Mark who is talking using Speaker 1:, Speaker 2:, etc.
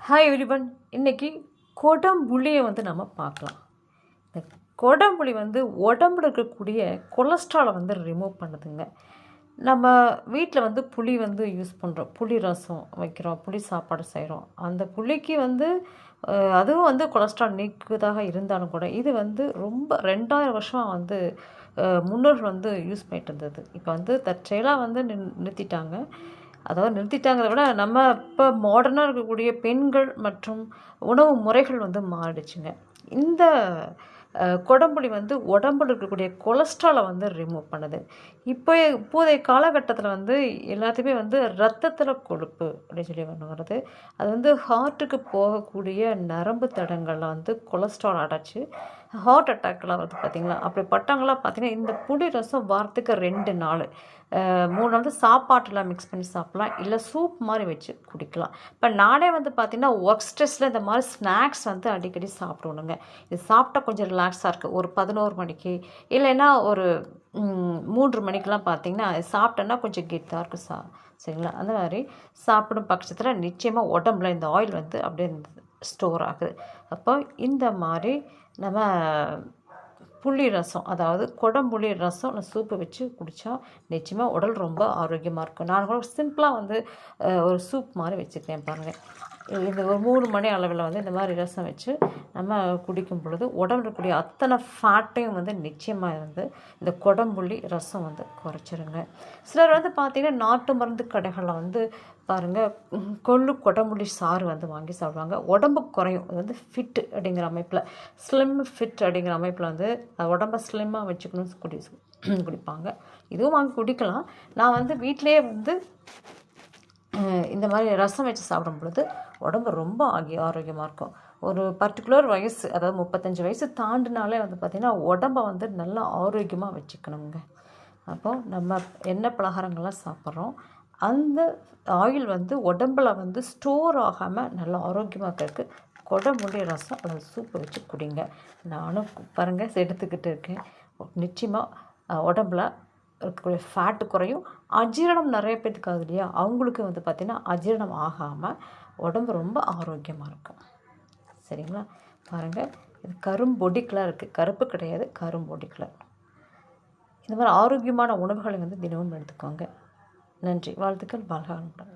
Speaker 1: Hi everyone. இன்றைக்கி கொடம்புளியை நம்ம பார்க்கலாம். இந்த கொடம்புளி உடம்புல இருக்கக்கூடிய கொலஸ்ட்ராலை ரிமூவ் பண்ணுதுங்க. நம்ம வீட்டில் புளி யூஸ் பண்ணுறோம், புளி ரசம் வைக்கிறோம், புளி சாப்பாடு செய்கிறோம். அந்த புளிக்கு அதுவும் கொலஸ்ட்ரால் நீக்குவதாக இருந்தாலும் கூட இது ரொம்ப 2000 வருஷமாக முன்னோர்கள் யூஸ் பண்ணிட்டு இருந்தது. இப்போ தற்செயலாக நிறுத்திட்டாங்க. அதாவது நிறுத்திட்டாங்கிறத விட நம்ம இப்போ மாடர்னாக இருக்கக்கூடிய பெண்கள் மற்றும் உணவு முறைகள் மாறிடுச்சுங்க. இந்த கொடம்புளி உடம்புல இருக்கக்கூடிய கொலஸ்ட்ராலை ரிமூவ் பண்ணுது. இப்போதைய காலகட்டத்தில் எல்லாத்தையுமே ரத்தத்தில் கொழுப்பு அப்படின்னு சொல்லி வருது. அது ஹார்ட்டுக்கு போகக்கூடிய நரம்பு தடங்களில் கொலஸ்ட்ரால் அடைச்சி ஹார்ட் அட்டாக்லாம் வருது பார்த்திங்களா. அப்படி பட்டவங்களாம் பார்த்திங்கன்னா இந்த புளி ரசம் வாரத்துக்கு 2 நாள் 3 சாப்பாட்டில் மிக்ஸ் பண்ணி சாப்பிட்லாம், இல்லை சூப் மாதிரி வச்சு குடிக்கலாம். இப்போ நானே பார்த்திங்கன்னா ஒர்க் ஸ்ட்ரெஸ்ஸில் இந்த மாதிரி ஸ்நாக்ஸ் அடிக்கடி சாப்பிடுவோனுங்க. இது சாப்பிட்டா கொஞ்சம் ரிலாக்ஸாக இருக்குது. ஒரு 11 மணிக்கு இல்லைன்னா ஒரு 3 மணிக்கெலாம் பார்த்திங்கன்னா சாப்பிட்டோன்னா கொஞ்சம் கெத்தாக இருக்கும் சரிங்களா. அந்த மாதிரி சாப்பிடும் பட்சத்தில் நிச்சயமாக உடம்புல இந்த ஆயில் அப்படியே ஸ்டோர் ஆகுது. அப்போ இந்த மாதிரி நம்ம புளி ரசம், அதாவது கொடம்புளி ரசம் சூப்பு வச்சு குடித்தா நிச்சயமாக உடல் ரொம்ப ஆரோக்கியமாக இருக்கும். நான் கூட சிம்பிளாக ஒரு சூப் மாதிரி வச்சுக்கிறேன் பாருங்கள். இது ஒரு 3 மணி அளவில் இந்த மாதிரி ரசம் வச்சு நம்ம குடிக்கும் பொழுது உடம்புல இருக்கக்கூடிய அத்தனை ஃபேட்டையும் நிச்சயமாக இந்த கொடம்புளி ரசம் குறைச்சிருங்க. சிலர் பார்த்திங்கன்னா நாட்டு மருந்து கடைகளில் பாருங்கள் கொள்ளு கொடம்புளி சாறு வாங்கி சாப்பிடுவாங்க. உடம்பு குறையும். அது ஃபிட் அப்படிங்கிற அமைப்பில், ஸ்லிம் ஃபிட் அப்படிங்கிற அமைப்பில் உடம்பை ஸ்லிம்மாக வச்சுக்கணும்னு குடிப்பாங்க. இதுவும் வாங்கி குடிக்கலாம். நான் வீட்டிலேயே இந்த மாதிரி ரசம் வச்சு சாப்பிடும் பொழுது உடம்பு ரொம்ப ஆரோக்கியமாக இருக்கும். ஒரு பர்டிகுலர் வயசு, அதாவது 35 வயசு தாண்டினாலே பார்த்திங்கன்னா உடம்பை நல்லா ஆரோக்கியமாக வச்சுக்கணுங்க. அப்போது நம்ம எண்ணெய் பலகாரங்கள்லாம் சாப்பிட்றோம், அந்த ஆயில் உடம்பில் ஸ்டோர் ஆகாமல் நல்லா ஆரோக்கியமாக இருக்கிறதுக்கு கொடம்புளி ரசம் அல்லது சூப்பை வச்சு குடிங்க. நானும் பாருங்கள் எடுத்துக்கிட்டு இருக்கேன். நிச்சயமாக உடம்புல இருக்கக்கூடிய ஃபேட்டு குறையும். அஜீரணம் நிறைய பேருக்கு ஆகுது இல்லையா, அவங்களுக்கு பார்த்திங்கன்னா அஜீரணம் ஆகாமல் உடம்பு ரொம்ப ஆரோக்கியமாக இருக்கும். சரிங்களா. பாருங்கள், இது கரும்பொடி கலர் இருக்குது, கருப்பு கிடையாது, கரும்பொடி கலர். இந்த மாதிரி ஆரோக்கியமான உணவுகளை தினமும் எடுத்துக்கோங்க. நன்றி, வாழ்த்துக்கள், வாழ்க வளமுடன்.